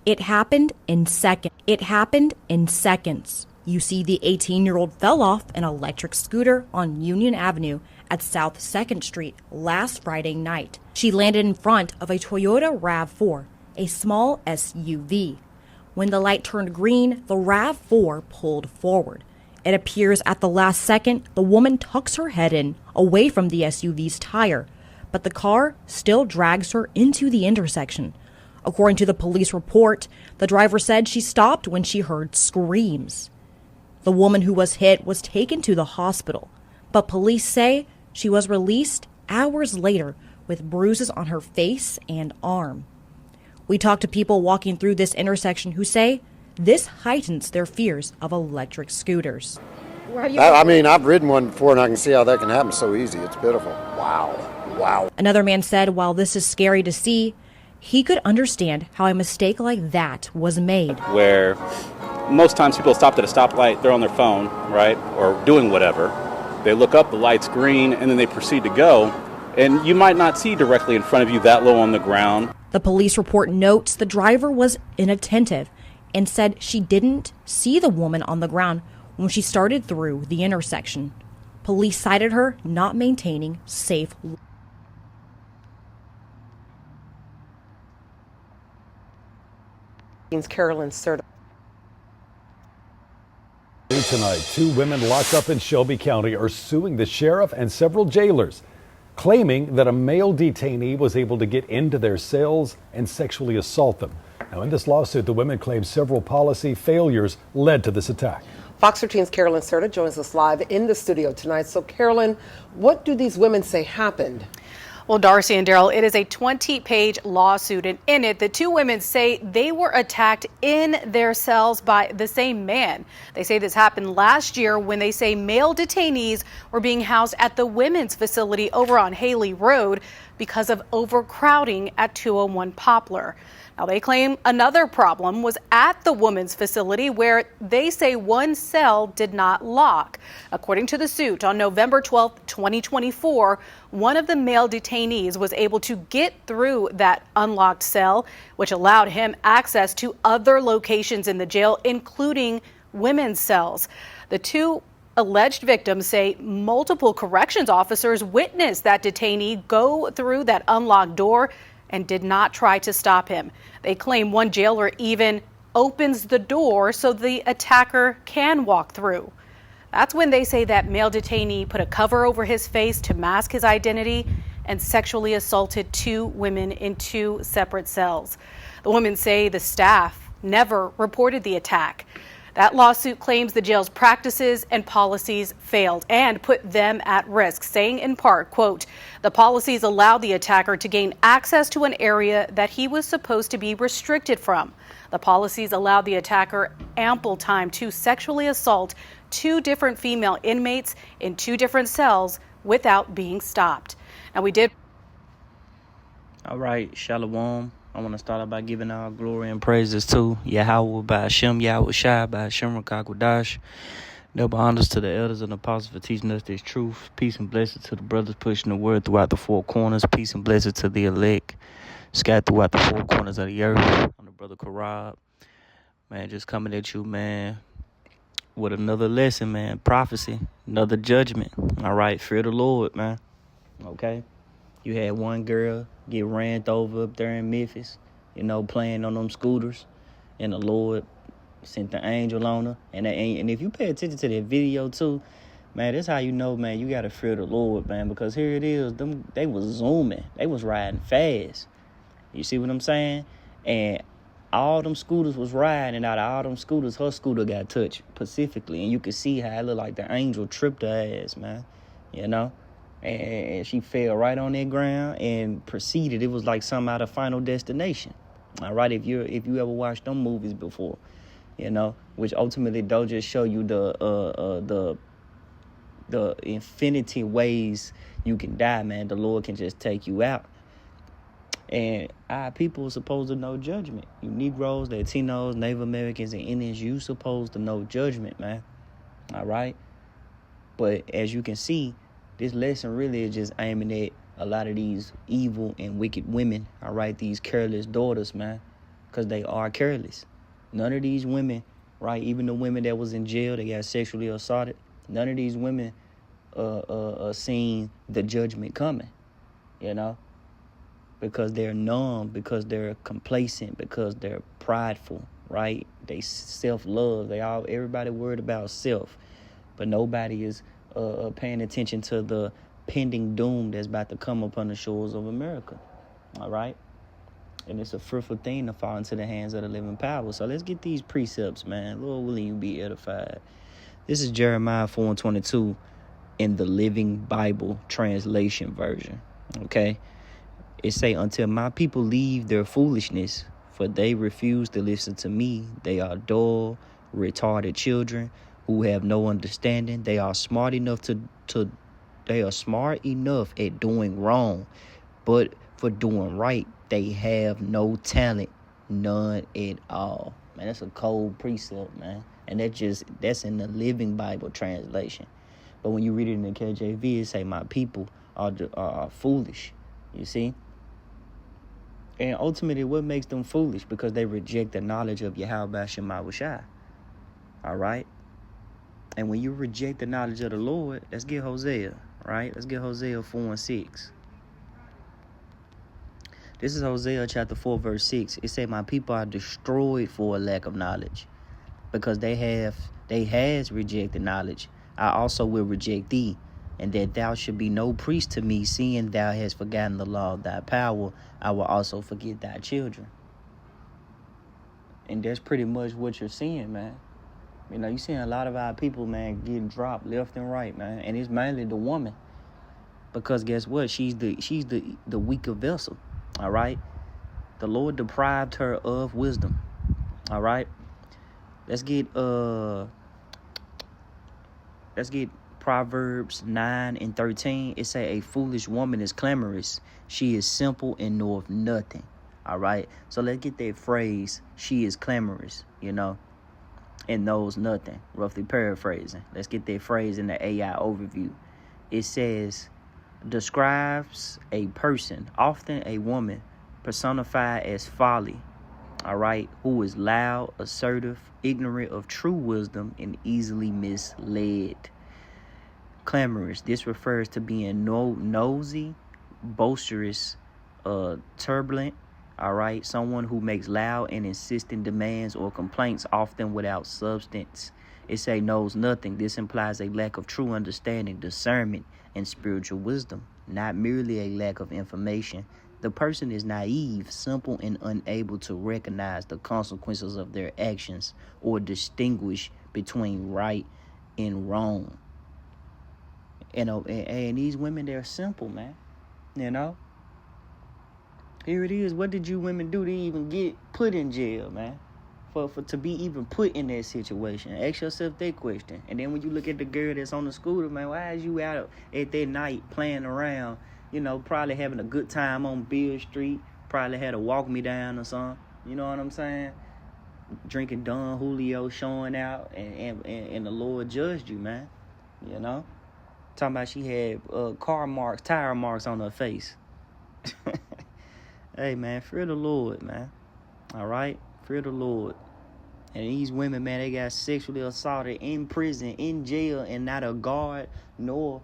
It happened in seconds. It happened in seconds. You see, the 18-year-old fell off an electric scooter on Union Avenue at South 2nd Street last Friday night. She landed in front of a Toyota RAV4, a small SUV. When the light turned green, the RAV4 pulled forward. It appears at the last second, the woman tucks her head in, away from the SUV's tire, but the car still drags her into the intersection. According to the police report, the driver said she stopped when she heard screams. The woman who was hit was taken to the hospital, but police say she was released hours later with bruises on her face and arm. We talked to people walking through this intersection who say this heightens their fears of electric scooters. I've ridden one before, and I can see how that can happen so easy. It's pitiful. Wow. Another man said while this is scary to see, he could understand how a mistake like that was made. Where most times people stopped at a stoplight, they're on their phone, right, or doing whatever. They look up, the light's green, and then they proceed to go. And you might not see directly in front of you that low on the ground. The police report notes the driver was inattentive and said she didn't see the woman on the ground when she started through the intersection. Police cited her not maintaining safe. Careless. Tonight, 2 women locked up in Shelby County are suing the sheriff and several jailers, claiming that a male detainee was able to get into their cells and sexually assault them. Now, in this lawsuit, the women claim several policy failures led to this attack. Fox 13's Carolyn Serta joins us live in the studio tonight. So, Carolyn, what do these women say happened? Well, Darcy and Daryl, it is a 20-page lawsuit, and in it, the 2 women say they were attacked in their cells by the same man. They say this happened last year when they say male detainees were being housed at the women's facility over on Haley Road because of overcrowding at 201 Poplar. Now, they claim another problem was at the women's facility where they say one cell did not lock. According to the suit, on November 12, 2024, one of the male detainees was able to get through that unlocked cell, which allowed him access to other locations in the jail, including women's cells. The 2 alleged victims say multiple corrections officers witnessed that detainee go through that unlocked door and did not try to stop him. They claim one jailer even opens the door so the attacker can walk through. That's when they say that male detainee put a cover over his face to mask his identity and sexually assaulted 2 women in 2 separate cells. The women say the staff never reported the attack. That lawsuit claims the jail's practices and policies failed and put them at risk, saying in part, quote, the policies allowed the attacker to gain access to an area that he was supposed to be restricted from. The policies allowed the attacker ample time to sexually assault 2 different female inmates in 2 different cells without being stopped. Now we did. All right, Shalom. I want to start out by giving all glory and praises to Yahweh by Hashem, Yahweh Shai by Hashem Rakakwadash. Double honors to the elders and apostles for teaching us this truth. Peace and blessings to the brothers pushing the word throughout the 4 corners. Peace and blessings to the elect scattered throughout the 4 corners of the earth. I'm the brother Karab. Man, just coming at you, man, with another lesson, man. Prophecy, another judgment. All right, fear the Lord, man. Okay? You had one girl get ran over up there in Memphis, playing on them scooters, and the Lord sent the angel on her. And if you pay attention to that video too, man, that's how you know, man, you gotta fear the Lord, man, because here it is, they was zooming, they was riding fast. You see what I'm saying? And all them scooters was riding, and out of all them scooters, her scooter got touched specifically, and you could see how it looked like the angel tripped her ass, man. And she fell right on that ground and proceeded. It was like something out of Final Destination. All right, if you ever watched them movies before, which ultimately don't just show you the infinity ways you can die, man. The Lord can just take you out. And our people are supposed to know judgment. You Negroes, Latinos, Native Americans, and Indians, you supposed to know judgment, man. All right? But as you can see, this lesson really is just aiming at a lot of these evil and wicked women, all right, these careless daughters, man. because they are careless. None of these women, right, even the women that was in jail, they got sexually assaulted, none of these women seen the judgment coming, you know, because they're numb, because they're complacent, because they're prideful, right? They self-love. Everybody worried about self, but nobody is paying attention to the pending doom that's about to come upon the shores of America, all right? And it's a fearful thing to fall into the hands of the living power. So let's get these precepts, man. Lord willing, you be edified. This is Jeremiah 4:22 in the Living Bible translation version, okay? It say, until my people leave their foolishness, for they refuse to listen to me. They are dull, retarded children who have no understanding. They are smart enough at doing wrong, but for doing right, they have no talent, none at all. Man, that's a cold precept, man. And that's in the Living Bible translation. But when you read it in the KJV, it say, my people are foolish, you see? And ultimately, what makes them foolish? Because they reject the knowledge of Yahweh Shema Shai. All right? And when you reject the knowledge of the Lord, let's get Hosea, right? Let's get Hosea 4:6. This is Hosea chapter 4, verse 6. It say, my people are destroyed for a lack of knowledge, because they has rejected knowledge. I also will reject thee, and that thou should be no priest to me, seeing thou hast forgotten the law of thy power. I will also forget thy children. And that's pretty much what you're seeing, man. You know, you're seeing a lot of our people, man, getting dropped left and right, man. And it's mainly the woman. Because guess what? She's the weaker vessel. All right? The Lord deprived her of wisdom. All right? Let's get Proverbs 9:13. It say, a foolish woman is clamorous. She is simple and knoweth nothing. All right? So let's get that phrase, she is clamorous, you know, and knows nothing. Roughly paraphrasing. Let's get that phrase in the AI overview. It says, describes a person, often a woman, personified as folly, all right, who is loud, assertive, ignorant of true wisdom, and easily misled. Clamorous. This refers to being nosy, boisterous, turbulent, all right, someone who makes loud and insistent demands or complaints, often without substance. It say knows nothing. This implies a lack of true understanding, discernment, and spiritual wisdom, not merely a lack of information. The person is naive, simple, and unable to recognize the consequences of their actions or distinguish between right and wrong. And these women, they're simple, man. You know? Here it is. What did you women do to even get put in jail, man? For to be even put in that situation? Ask yourself that question. And then when you look at the girl that's on the scooter, man, why is you out at that night playing around? You know, probably having a good time on Beale Street. Probably had to walk me down or something. You know what I'm saying? Drinking Don Julio, showing out, and the Lord judged you, man. You know? Talking about she had tire marks on her face. Hey, man, fear the Lord, man. All right? Fear the Lord. And these women, man, they got sexually assaulted in prison, in jail, and not a guard nor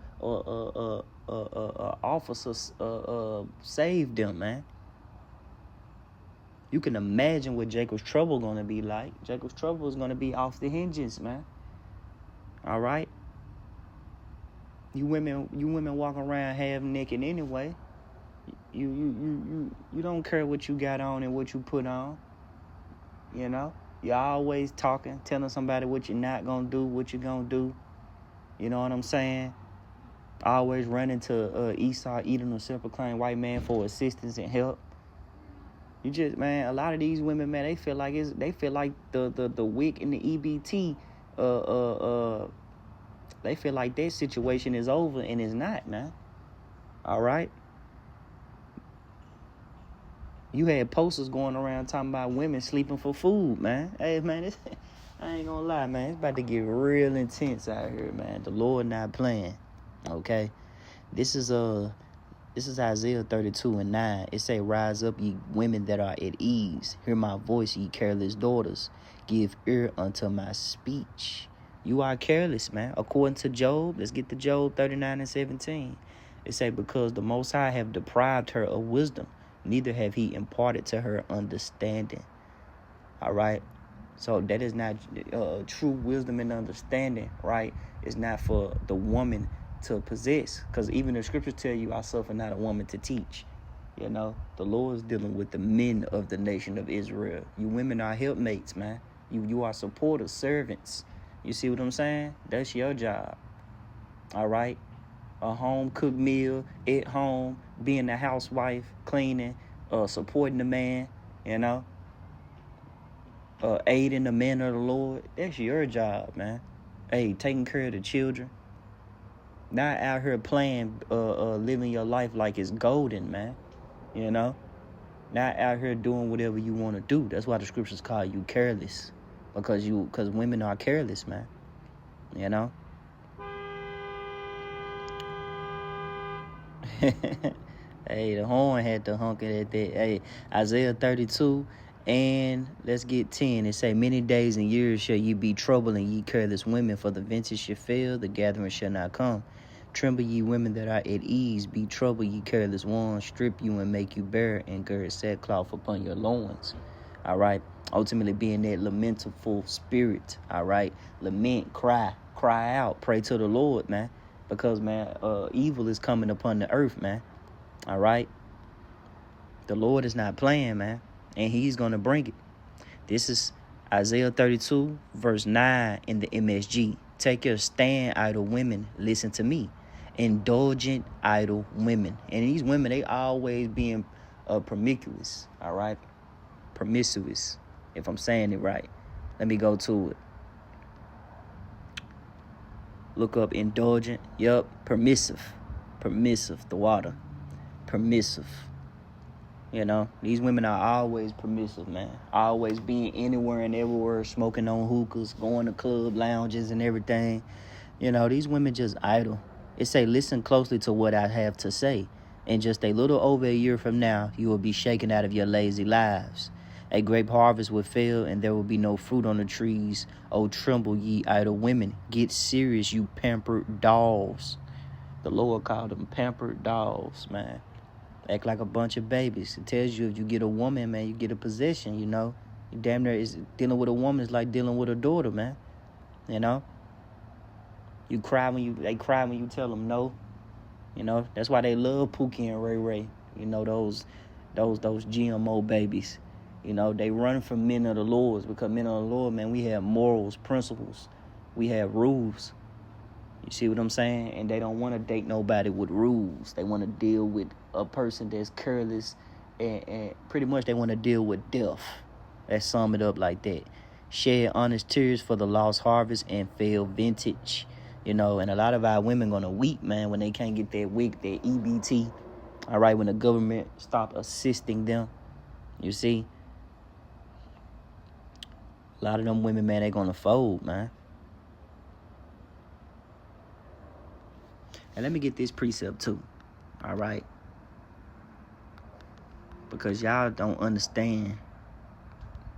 officers saved them, man. You can imagine what Jacob's trouble going to be like. Jacob's trouble is going to be off the hinges, man. All right? You women walk around half naked anyway. You don't care what you got on and what you put on. You know? You're always talking, telling somebody what you're not going to do, what you're going to do. You know what I'm saying? Always running to Esau, Edom, or simple claim white man for assistance and help. You just, man, a lot of these women, man, they feel like the WIC and the EBT, they feel like their situation is over, and it's not, man. All right? You had posters going around talking about women sleeping for food, man. Hey, man, I ain't gonna lie, man. It's about to get real intense out here, man. The Lord not playing, okay? This is This is Isaiah 32:9. It say, rise up, ye women that are at ease. Hear my voice, ye careless daughters. Give ear unto my speech. You are careless, man. According to Job, let's get to Job 39:17. It say, because the Most High have deprived her of wisdom, neither have he imparted to her understanding. All right? So that is not true wisdom and understanding, right? It's not for the woman to possess. Because even the scriptures tell you, I suffer not a woman to teach. You know, the Lord is dealing with the men of the nation of Israel. You women are helpmates, man. You are supporters, servants. You see what I'm saying? That's your job. All right? A home-cooked meal at home, being a housewife, cleaning, supporting the man, you know, aiding the men of the Lord. That's your job, man. Hey, taking care of the children. Not out here playing, living your life like it's golden, man. You know? Not out here doing whatever you want to do. That's why the scriptures call you careless. Because women are careless, man. You know? Hey, the horn had to honk it at that. Hey, Isaiah 32 and let's get 10. It say, many days and years shall ye be troubled, and ye careless women, for the vintage shall fail, the gathering shall not come. Tremble, ye women that are at ease, be troubled, ye careless ones, strip you and make you bare, and gird sackcloth upon your loins. All right. Ultimately being that lamentful spirit. All right. Lament, cry out, pray to the Lord, man. Because, man, evil is coming upon the earth, man. All right? The Lord is not playing, man. And he's going to bring it. This is Isaiah 32, verse 9 in the MSG. Take your stand, idle women. Listen to me. Indulgent, idle women. And these women, they always being promiscuous. All right? Promiscuous, if I'm saying it right. Let me go to it. Look up indulgent. Yup. Permissive, the water. Permissive. You know, these women are always permissive, man. Always being anywhere and everywhere, smoking on hookahs, going to club lounges and everything. You know, these women just idle. It say, listen closely to what I have to say. In just a little over a year from now, you will be shaken out of your lazy lives. A grape harvest will fail, and there will be no fruit on the trees. Oh, tremble, ye idle women. Get serious, you pampered dolls. The Lord called them pampered dolls, man. Act like a bunch of babies. It tells you if you get a woman, man, you get a possession, you know. You damn near is dealing with a woman is like dealing with a daughter, man. You know? They cry when you tell them no. You know, that's why they love Pookie and Ray Ray. You know, those GMO babies. You know, they run from men of the Lord, because men of the Lord, man, we have morals, principles. We have rules. You see what I'm saying? And they don't want to date nobody with rules. They want to deal with a person that's careless, and pretty much they want to deal with death. Let's sum it up like that. Shed honest tears for the lost harvest and failed vintage. You know, and a lot of our women gonna weep, man, when they can't get their WIC, their EBT. All right, when the government stop assisting them. You see? A lot of them women, man, they gonna fold, man. And let me get this precept too, all right? Because y'all don't understand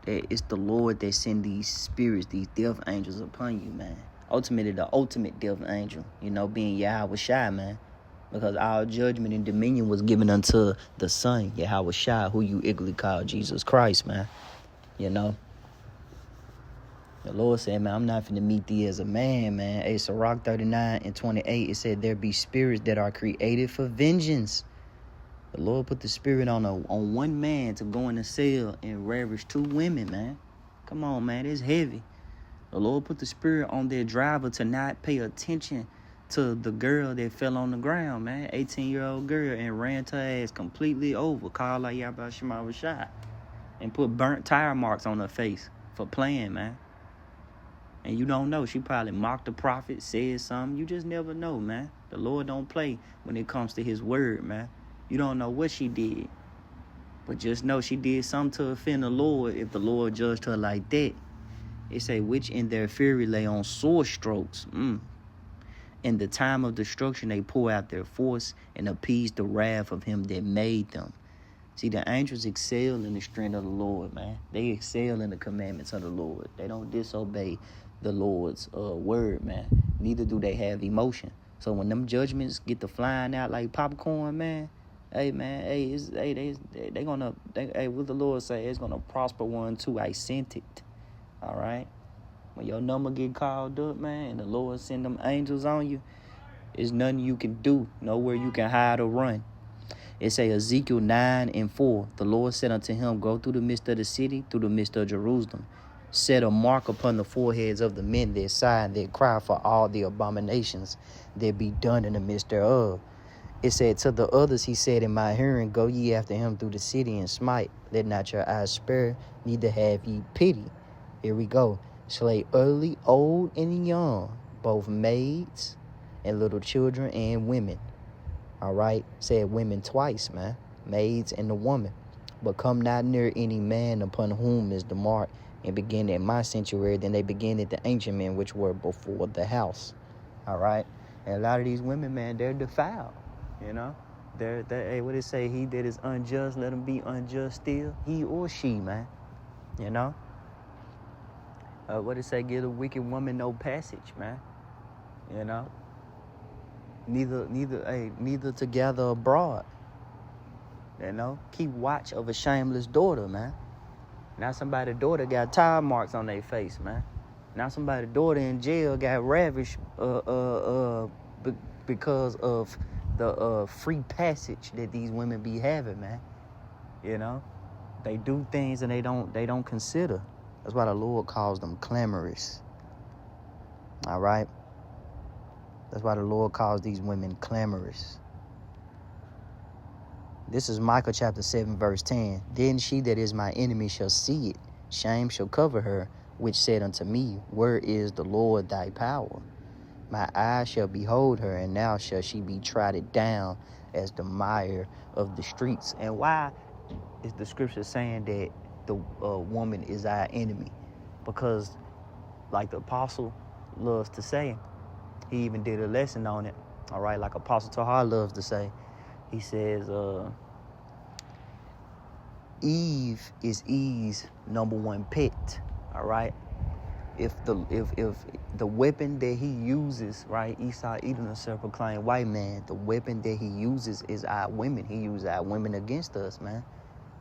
that it's the Lord that send these spirits, these death angels upon you, man. Ultimately, the ultimate death angel, you know, being Yahweh Shai, man. Because our judgment and dominion was given unto the Son, Yahweh Shai, who you ignorantly call Jesus Christ, man. You know? The Lord said, man, I'm not finna meet thee as a man, man. Hey, Sirach 39:28, it said, there be spirits that are created for vengeance. The Lord put the spirit on one man to go in the cell and ravish two women, man. Come on, man, it's heavy. The Lord put the spirit on their driver to not pay attention to the girl that fell on the ground, man. 18-year-old girl, and ran her ass completely over. Called like Yahweh Shema Rashai. And put burnt tire marks on her face for playing, man. And you don't know. She probably mocked the prophet, said something. You just never know, man. The Lord don't play when it comes to his word, man. You don't know what she did. But just know she did something to offend the Lord if the Lord judged her like that. It say, which in their fury lay on sore strokes. In the time of destruction, they pour out their force and appease the wrath of him that made them. See, the angels excel in the strength of the Lord, man. They excel in the commandments of the Lord. They don't disobey the Lord's word, man. Neither do they have emotion. So when them judgments get to flying out like popcorn, man, hey, man, what the Lord say? It's gonna prosper one too. I sent it. All right. When your number get called up, man, and the Lord send them angels on you, there's nothing you can do, nowhere you can hide or run. It say Ezekiel 9:4. The Lord said unto him, go through the midst of the city, through the midst of Jerusalem. Set a mark upon the foreheads of the men that sigh and that cry for all the abominations that be done in the midst thereof. It said to the others, he said in my hearing, go ye after him through the city and smite. Let not your eyes spare, neither have ye pity. Here we go. Slay early, old, and young, both maids and little children and women. All right? Said women twice, man. Maids and the woman. But come not near any man upon whom is the mark, and begin at my sanctuary, then they begin at the ancient men which were before the house. All right? And a lot of these women, man, they're defiled, you know? Hey, what it say? He that is unjust, let him be unjust still. He or she, man, you know? What it say? Give a wicked woman no passage, man. You know. Neither together abroad. You know. Keep watch of a shameless daughter, man. Now somebody's daughter got tire marks on their face, man. Now somebody's daughter in jail got ravished because of the free passage that these women be having, man. You know. They do things and they don't consider. That's why the Lord calls them clamorous. All right? That's why the Lord calls these women clamorous. This is Micah chapter 7, verse 10. Then she that is my enemy shall see it. Shame shall cover her, which said unto me, where is the Lord thy power? My eyes shall behold her, and now shall she be trodden down as the mire of the streets. And why is the scripture saying that the woman is our enemy? Because like the apostle loves to say, he even did a lesson on it, all right, like Apostle Tahar loves to say. He says Eve is Eve's number one pet, all right? If the weapon that he uses, right, Esau eating a self-proclaimed white man, the weapon that he uses is our women. He uses our women against us, man.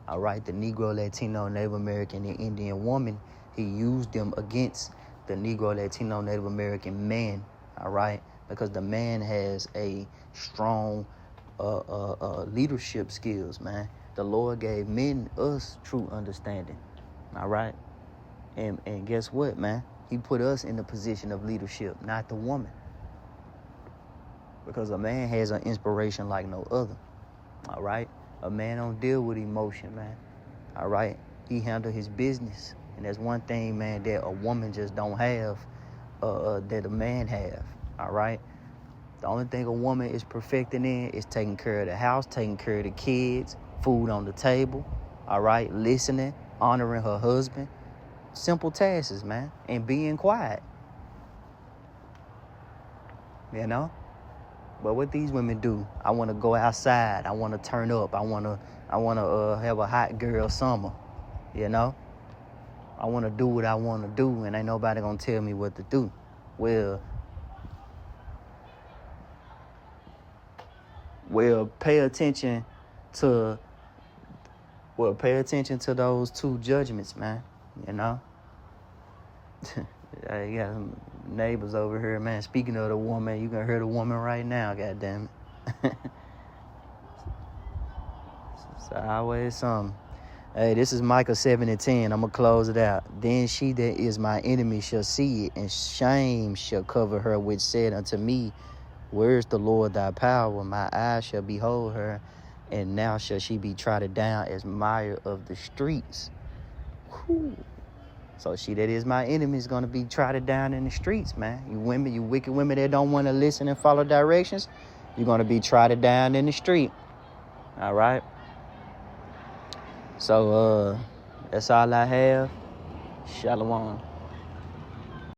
All right, the Negro, Latino, Native American, and Indian woman, he used them against the Negro, Latino, Native American man, all right? Because the man has a strong leadership skills, man. The Lord gave us true understanding, all right? And guess what, man? He put us in the position of leadership, not the woman. Because a man has an inspiration like no other, all right? A man don't deal with emotion, man. All right? He handle his business. And that's one thing, man, that a woman just don't have that a man have. All right? The only thing a woman is perfecting in is taking care of the house, taking care of the kids, food on the table. All right? Listening, honoring her husband. Simple tasks, man. And being quiet. You know? But what these women do, I want to go outside. I want to turn up. I want to have a hot girl summer, you know? I want to do what I want to do, and ain't nobody going to tell me what to do. Well, pay attention to those two judgments, man, you know? You got some neighbors over here, man. Speaking of the woman, you can hear the woman right now, goddamn it. It's always something. Hey, this is Micah 7:10. I'm going to close it out. Then she that is my enemy shall see it, and shame shall cover her, which said unto me, where is the Lord thy power? My eyes shall behold her, and now shall she be trodden down as mire of the streets. Whew. So she that is my enemy is going to be trodden down in the streets, man. You women, you wicked women that don't want to listen and follow directions, you're going to be trodden down in the street. All right? So, that's all I have. Shalom.